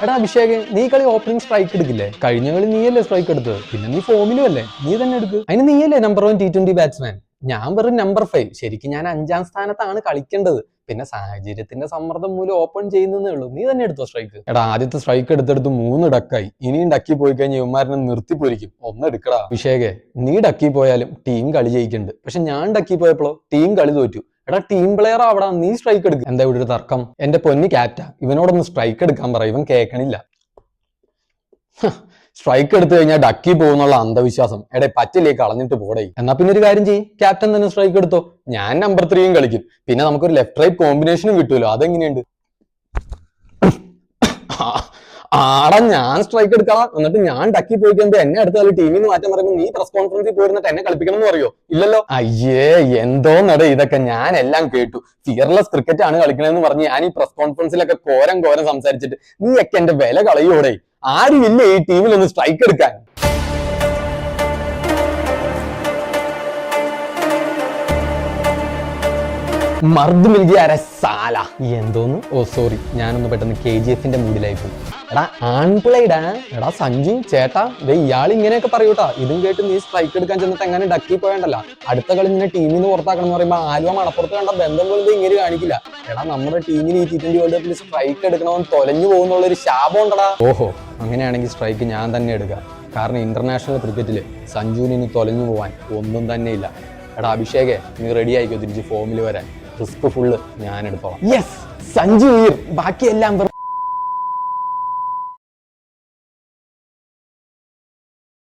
എടാ അഭിഷേക്, നീ കളി ഓപ്പണിംഗ് സ്ട്രൈക്ക് എടുക്കില്ലേ? കഴിഞ്ഞ കളി നീയല്ലേ സ്ട്രൈക്ക് എടുത്തത്, പിന്നെ നീ ഫോമിലും അല്ലേ, നീ തന്നെ എടുക്ക്. അതിന് നീയല്ലേ നമ്പർ 1 T20 ബാറ്റ്സ്മാൻ, ഞാൻ വെറും നമ്പർ 5. ശരിക്കും ഞാൻ 5ാം സ്ഥാനത്താണ് കളിക്കേണ്ടത്. പിന്നെ സാഹചര്യത്തിന്റെ സമ്മർദ്ദം മൂലം ഓപ്പൺ ചെയ്യുന്നേ ഉള്ളൂ. നീ തന്നെ എടുത്തോ സ്ട്രൈക്ക്. എടാ ആദ്യത്തെ സ്ട്രൈക്ക് എടുത്തെടുത്ത് 3 ഡക്കായി. ഇനിയും ഡക്കി പോയി കഴിഞ്ഞാൽ ഇവന്മാരനെ നിർത്തിപ്പൊരിക്കും. ഒന്ന് എടുക്കടാ അഭിഷേകെ. നീ ഡക്കി പോയാലും ടീം കളി ജയിക്കുന്നുണ്ട്. പക്ഷെ ഞാൻ ഡക്കി പോയപ്പോഴോ ടീം കളി തോറ്റു. എടാ ടീം പ്ലെയർ അവിടെ നീ സ്ട്രൈക്ക് എടുക്കും. എന്താ ഇവിടെ ഒരു തർക്കം? എന്റെ പൊന്നി ക്യാപ്റ്റ, ഇവനോടൊന്ന് സ്ട്രൈക്ക് എടുക്കാൻ പറ, ഇവൻ കേൾക്കണില്ല. സ്ട്രൈക്ക് എടുത്തു കഴിഞ്ഞാൽ ഡക്കി പോകുന്നുള്ള അന്ധവിശ്വാസം എടേ പറ്റില്ലേ, കളഞ്ഞിട്ട് പോടേ. എന്നാ പിന്നെ ഒരു കാര്യം ചെയ്യ്, ക്യാപ്റ്റൻ തന്നെ സ്ട്രൈക്ക് എടുത്തോ. ഞാൻ നമ്പർ 3 കളിക്കും. പിന്നെ നമുക്കൊരു ലെഫ്റ്റ് റൈറ്റ് കോമ്പിനേഷനും കിട്ടുമല്ലോ. അതെങ്ങനെയുണ്ട്? ആടാ ഞാൻ സ്ട്രൈക്ക് എടുക്കാം, എന്നിട്ട് ഞാൻ ഡക്കി പോയിക്കുമ്പോ എന്നെ അടുത്ത ടീമിൽ നിന്ന് മാറ്റം പറയുമ്പോൾ നീ പ്രസ് കോൺഫറൻസിൽ പോയിരുന്നിട്ട് എന്നെ കളിപ്പിക്കണം എന്ന് പറയോ? ഇല്ലല്ലോ. അയ്യേ എന്തോന്നടേ ഇതൊക്കെ, ഞാൻ എല്ലാം കേട്ടു. ഫിയർലെസ് ക്രിക്കറ്റ് ആണ് കളിക്കണമെന്ന് പറഞ്ഞ് ഞാൻ ഈ പ്രസ് കോൺഫറൻസിലൊക്കെ കോരം സംസാരിച്ചിട്ട് നീയൊക്കെ എന്റെ വില കളയോടെ. ആരുമില്ലേ ഈ ടീമിൽ ഒന്ന് സ്ട്രൈക്ക് എടുക്കാൻ? മർദ് മിൽ ഗയാ സാല. എന്തോന്ന്? ഓ സോറി, ഞാനൊന്ന് പെട്ടെന്ന് KGF-ന്റെ മൂഡിലായി പോയി. എടാ ആൺപിള്ളേടാ. എടാ സഞ്ജു ചേട്ടാ, ഇയാൾ ഇങ്ങനെയൊക്കെ പറയൂട്ടാ. ഇതും കേട്ട് നീ സ്ട്രൈക്ക് എടുക്കാൻ ചെന്നിട്ട് എങ്ങനെ ഡക്കി പോയണ്ടല്ല. അടുത്ത കളി നിന്നെ ടീമിൽ നിന്ന് പുറത്താക്കണം എന്ന് പറയുമ്പോൾ ആലുവ മണപ്പുറത്ത് കണ്ട ബന്ധം പോലും ഇങ്ങനെ കാണിക്കില്ല. എടാ നമ്മുടെ ടീമിന് ഈ T20 വേൾഡ് കപ്പിൽ സ്ട്രൈക്ക് എടുക്കണമെന്ന് തൊലഞ്ഞു പോകുന്നുള്ളൊരു ശാപം ഉണ്ടടാ. ഓഹോ, അങ്ങനെയാണെങ്കിൽ സ്ട്രൈക്ക് ഞാൻ തന്നെ എടുക്കാം. കാരണം ഇന്റർനാഷണൽ ക്രിക്കറ്റില് സഞ്ജുവിന് ഇനി തൊലഞ്ഞു പോവാൻ ഒന്നും തന്നെ ഇല്ല. എടാ അഭിഷേകെ, നീ റെഡി ആയിക്കോ തിരിച്ച് ഫോമിൽ വരാൻ. റിസ്ക് ഫുള്ള് ഞാൻ എടുത്തോളാം. യെസ്, സഞ്ജു ബാക്കിയെല്ലാം